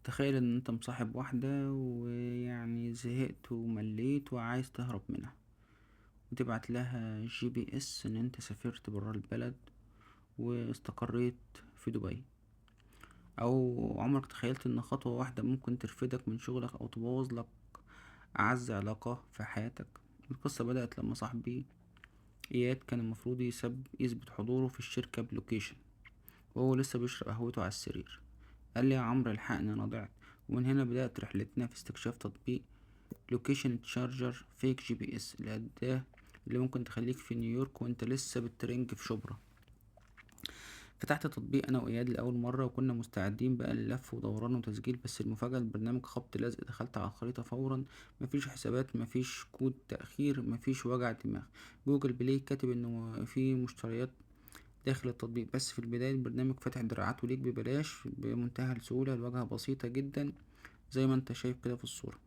تخيل ان انت مصاحب واحدة ويعني زهقت ومليت وعايز تهرب منها، وتبعت لها GPS ان انت سافرت برا البلد واستقريت في دبي. او عمرك تخيلت ان خطوة واحدة ممكن ترفدك من شغلك او تبوظ لك اعز علاقة في حياتك؟ القصة بدأت لما صاحبي اياد كان المفروض يثبت حضوره في الشركة بلوكيشن، وهو لسه بيشرب قهوته على السرير. قال لي: يا عمرو الحقني انا ضعت. ومن هنا بدأت رحلتنا في استكشاف تطبيق لوكيشن تشارجر فيك GPS، الأداة اللي ممكن تخليك في نيويورك وانت لسه بالترنج في شبرا. فتحت التطبيق انا واياد لاول مره، وكنا مستعدين بقى للف ودوران وتسجيل. بس المفاجاه البرنامج خبط لزق. دخلت على الخريطه فورا، مفيش حسابات، مفيش كود تاخير، مفيش وجع دماغ. جوجل بلاي كاتب انه في مشتريات داخل التطبيق، بس في البدايه البرنامج فاتح دراعاته ليك ببلاش بمنتهى السهوله. الواجهه بسيطه جدا زي ما انت شايف كده في الصوره.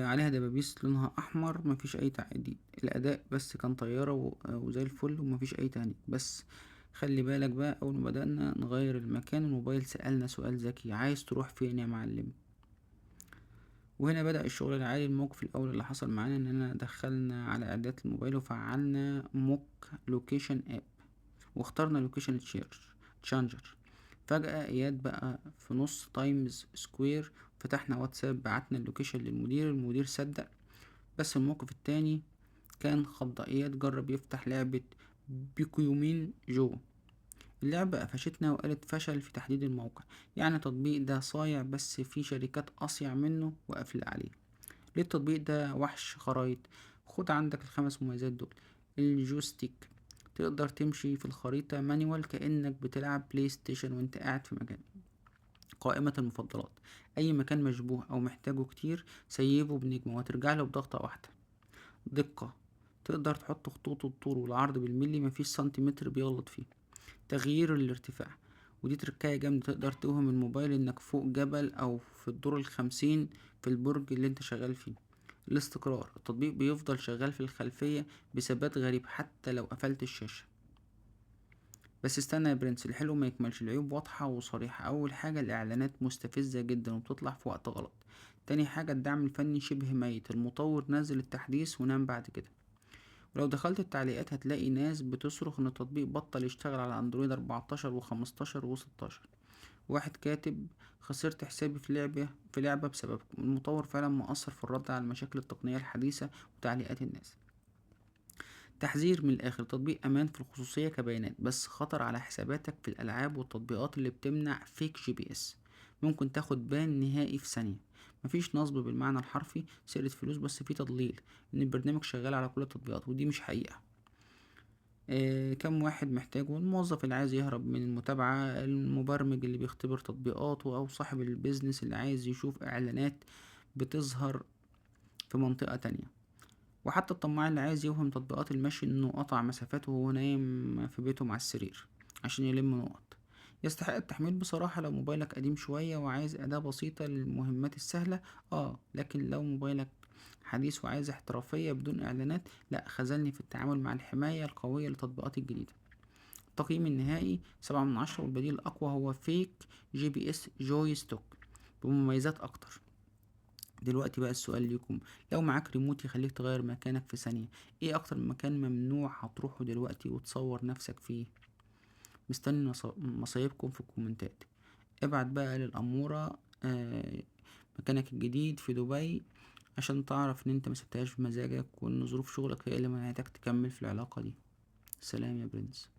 عليها دبابيس لونها احمر، مفيش اي تعقيد. الاداء بس كان طياره وزي الفل، ومفيش اي تهنيج. بس خلي بالك بقى، اول ما بدأنا نغير المكان الموبايل سألنا سؤال ذكي: عايز تروح فين يا معلم؟ وهنا بدأ الشغل العادي. الموقف الاول اللي حصل معانا اننا دخلنا على اعدادات الموبايل وفعلنا موك لوكيشن اب، واخترنا لوكيشن تشانجر. فجأة اياد بقى في نص تايمز سكوير. فتحنا واتساب، بعتنا اللوكيشن للمدير. المدير صدق. بس الموقف التاني كان خض اياد. جرب يفتح لعبة بيكيومين جو. اللعبة قفشتنا وقالت فشل في تحديد الموقع. يعني التطبيق ده صايع، بس في شركات أصيع منه وقافلة عليه. ليه التطبيق ده وحش خرايط؟ خد عندك الخمس مميزات دول: الجويستيك، تقدر تمشي في الخريطة مانيوال كأنك بتلعب بلاي ستيشن وانت قاعد في مكان. قائمة المفضلات، أي مكان مشبوه أو محتاجه كتير سيبه بنجمة وهترجع له بضغطة واحدة. دقة، تقدر تحط خطوط الطول والعرض بالملي، مفيش سنتيمتر بيغلط فيه. تغيير الارتفاع، ودي تركاية جامدة، تقدر توهم الموبايل انك فوق جبل او في الدور الخمسين في البرج اللي انت شغال فيه. الاستقرار، التطبيق بيفضل شغال في الخلفية بثبات غريب حتى لو قفلت الشاشة. بس استنى يا برنس، الحلو ما يكملش. العيوب واضحة وصريحة. اول حاجة الاعلانات مستفزة جدا وبتطلع في وقت غلط. تاني حاجة الدعم الفني شبه ميت، المطور نزل التحديث ونام بعد كده. ولو دخلت التعليقات هتلاقي ناس بتصرخ ان التطبيق بطل يشتغل على اندرويد 14 و15 و16. واحد كاتب: خسرت حسابي في لعبة بسببكم. المطور فعلا مقصر في الرد على المشاكل التقنية الحديثة وتعليقات الناس. تحذير من الاخر: تطبيق امان في الخصوصية كبيانات، بس خطر على حساباتك في الالعاب والتطبيقات اللي بتمنع فيك GPS. ممكن تاخد بان نهائي في ثانية. مفيش نصب بالمعنى الحرفي سرقة فلوس، بس في تضليل ان البرنامج شغال على كل التطبيقات، ودي مش حقيقة. كم واحد محتاجه؟ الموظف اللي عايز يهرب من المتابعة، المبرمج اللي بيختبر تطبيقاته، أو صاحب البيزنس اللي عايز يشوف إعلانات بتظهر في منطقة تانية. وحتى الطماع اللي عايز يوهم تطبيقات المشي إنه قطع مسافته وهو نايم في بيته مع السرير عشان يلم نقط. يستحق التحميل بصراحة لو موبايلك قديم شوية وعايز أداة بسيطة للمهمات السهلة. لكن لو موبايلك حديث وعايز احترافية بدون إعلانات، لأ، خذلني في التعامل مع الحماية القوية للتطبيقات الجديدة. التقييم النهائي 7/10، والبديل الأقوى هو فيك GPS جوي ستوك بمميزات أكتر. دلوقتي بقى السؤال ليكم: لو معاك ريموت يخليك تغير مكانك في ثانية، ايه أكتر مكان ممنوع هتروحه دلوقتي وتصور نفسك فيه؟ مستني مصايبكم في الكومنتات. ابعت بقى للأمورة مكانك الجديد في دبي، عشان تعرف ان انت مسبتهاش بمزاجك، وان ظروف شغلك هي اللي منعتك تكمل في العلاقة دي. سلام يا برنس.